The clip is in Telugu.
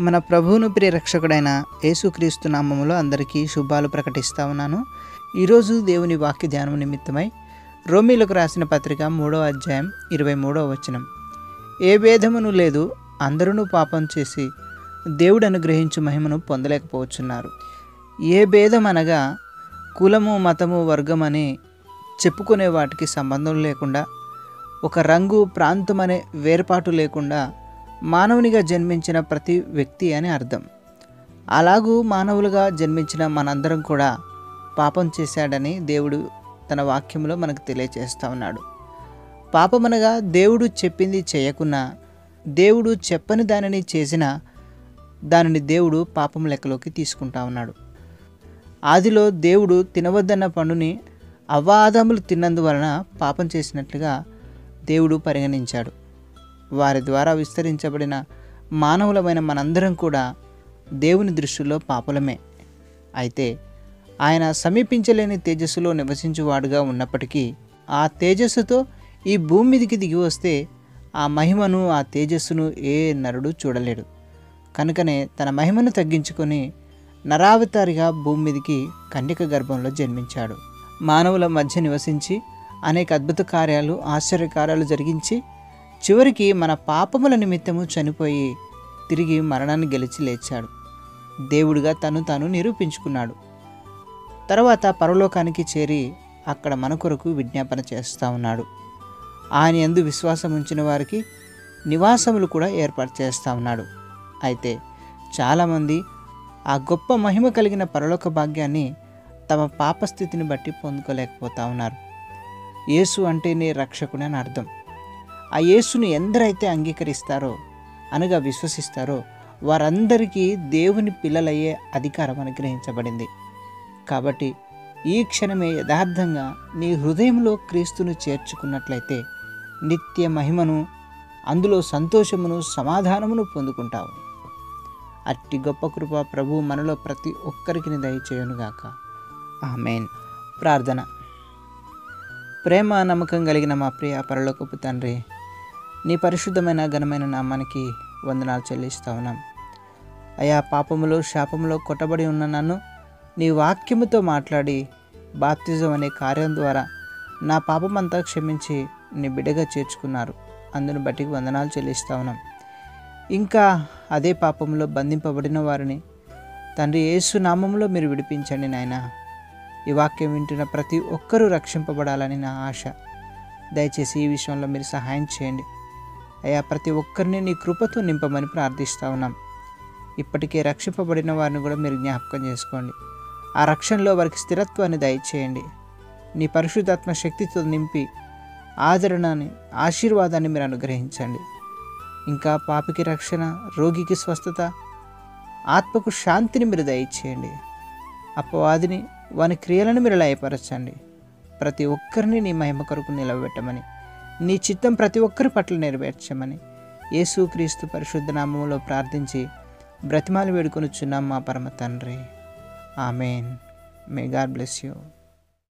మన ప్రభువును ప్రియరక్షకుడైన యేసుక్రీస్తు నామములో అందరికీ శుభాలు ప్రకటిస్తా ఉన్నాను. ఈరోజు దేవుని వాక్య ధ్యానం నిమిత్తమై రోమీలకు రాసిన పత్రిక 3వ అధ్యాయం 23వ వచనం. ఏ భేదమును లేదు, అందరూ పాపం చేసి దేవుడు అనుగ్రహించు మహిమను పొందలేకపోతున్నారు. ఏ భేదం అనగా కులము, మతము, వర్గం అని చెప్పుకునే వాటికి సంబంధం లేకుండా, ఒక రంగు, ప్రాంతం అనే వేర్పాటు లేకుండా మానవునిగా జన్మించిన ప్రతి వ్యక్తి అని అర్థం. అలాగూ మానవులుగా జన్మించిన మనందరం కూడా పాపం చేశాడని దేవుడు తన వాక్యంలో మనకు తెలియజేస్తూ ఉన్నాడు. పాపమనగా దేవుడు చెప్పింది చేయకున్నా, దేవుడు చెప్పని దానిని చేసినా దానిని దేవుడు పాపం లెక్కలోకి తీసుకుంటా ఉన్నాడు. ఆదిలో దేవుడు తినవద్దన్న పండుని అవ్వాదములు తిన్నందువలన పాపం చేసినట్లుగా దేవుడు పరిగణించాడు. వారి ద్వారా విస్తరించబడిన మానవులమైన మనందరం కూడా దేవుని దృష్టిలో పాపులమే. అయితే ఆయన సమీపించలేని తేజస్సులో నివసించువాడుగా ఉన్నప్పటికీ ఆ తేజస్సుతో ఈ భూమి మీదికి దిగి వస్తే ఆ మహిమను, ఆ తేజస్సును ఏ నరుడు చూడలేడు. కనుకనే తన మహిమను తగ్గించుకొని నరావతారిగా భూమి మీదికి కన్యక గర్భంలో జన్మించాడు. మానవుల మధ్య నివసించి అనేక అద్భుత కార్యాలు, ఆశ్చర్యకార్యాలు జరిగించి చివరికి మన పాపముల నిమిత్తము చనిపోయి తిరిగి మరణాన్ని గెలిచి లేచాడు. దేవుడిగా తాను నిరూపించుకున్నాడు. తర్వాత పరలోకానికి చేరి అక్కడ మన కొరకు విజ్ఞాపన చేస్తూ ఉన్నాడు. ఆయన యందు విశ్వాసం ఉంచిన వారికి నివాసములు కూడా ఏర్పాటు చేస్తూ ఉన్నాడు. అయితే చాలామంది ఆ గొప్ప మహిమ కలిగిన పరలోక భాగ్యాన్ని తమ పాపస్థితిని బట్టి పొందుకోలేకపోతూ ఉన్నారు. యేసు అంటేనే రక్షకుని అని అర్థం. ఆ యేసుని ఎందరైతే అంగీకరిస్తారో, అనగా విశ్వసిస్తారో, వారందరికీ దేవుని పిల్లలయ్యే అధికారం అనుగ్రహించబడింది. కాబట్టి ఈ క్షణమే యథార్థంగా నీ హృదయంలో క్రీస్తును చేర్చుకున్నట్లయితే నిత్య మహిమను, అందులో సంతోషమును, సమాధానమును పొందుకుంటావు. అట్టి గొప్ప కృప ప్రభు మనలో ప్రతి ఒక్కరికి దయచేయునుగాక. ఆమేన్. ప్రార్థన. ప్రేమ, నమ్మకం కలిగిన మా ప్రియ పరలోకపు తండ్రి, నీ పరిశుద్ధమైన ఘనమైన నామానికి వందనాలు చెల్లిస్తా ఉన్నాం. అయా, పాపములో, శాపములో కొట్టబడి ఉన్న నన్ను నీ వాక్యముతో మాట్లాడి బాప్తిజం అనే కార్యం ద్వారా నా పాపమంతా క్షమించి నీ బిడ్డగా చేర్చుకున్నారు. అందును బట్టి వందనాలు చెల్లిస్తా ఉన్నాం. ఇంకా అదే పాపంలో బంధింపబడిన వారిని తండ్రి యేసు నామములో మీరు విడిపించండి నాయనా. ఈ వాక్యం వింటున్న ప్రతి ఒక్కరూ రక్షింపబడాలని నా ఆశ. దయచేసి ఈ విషయంలో మీరు సహాయం చేయండి అయ్యా. ప్రతి ఒక్కరిని నీ కృపతో నింపమని ప్రార్థిస్తూ ఉన్నాం. ఇప్పటికే రక్షింపబడిన వారిని కూడా మీరు జ్ఞాపకం చేసుకోండి. ఆ రక్షణలో వారికి స్థిరత్వాన్ని దయచేయండి. నీ పరిశుద్ధాత్మ శక్తితో నింపి ఆదరణని, ఆశీర్వాదాన్ని మీరు అనుగ్రహించండి. ఇంకా పాపికి రక్షణ, రోగికి స్వస్థత, ఆత్మకు శాంతిని మీరు దయచేయండి. అపవాదిని, వాని క్రియలను మీరు లయపరచండి. ప్రతి ఒక్కరిని నీ మహిమ కొరకు నిలబెట్టమని, నీ చిత్తం ప్రతి ఒక్కరి పట్ల నెరవేర్చమని యేసుక్రీస్తు పరిశుద్ధ నామములో ప్రార్థించి బ్రతిమాలి వేడుకొనుచున్నాం మా పరమ తండ్రి. ఆమేన్. May God bless you.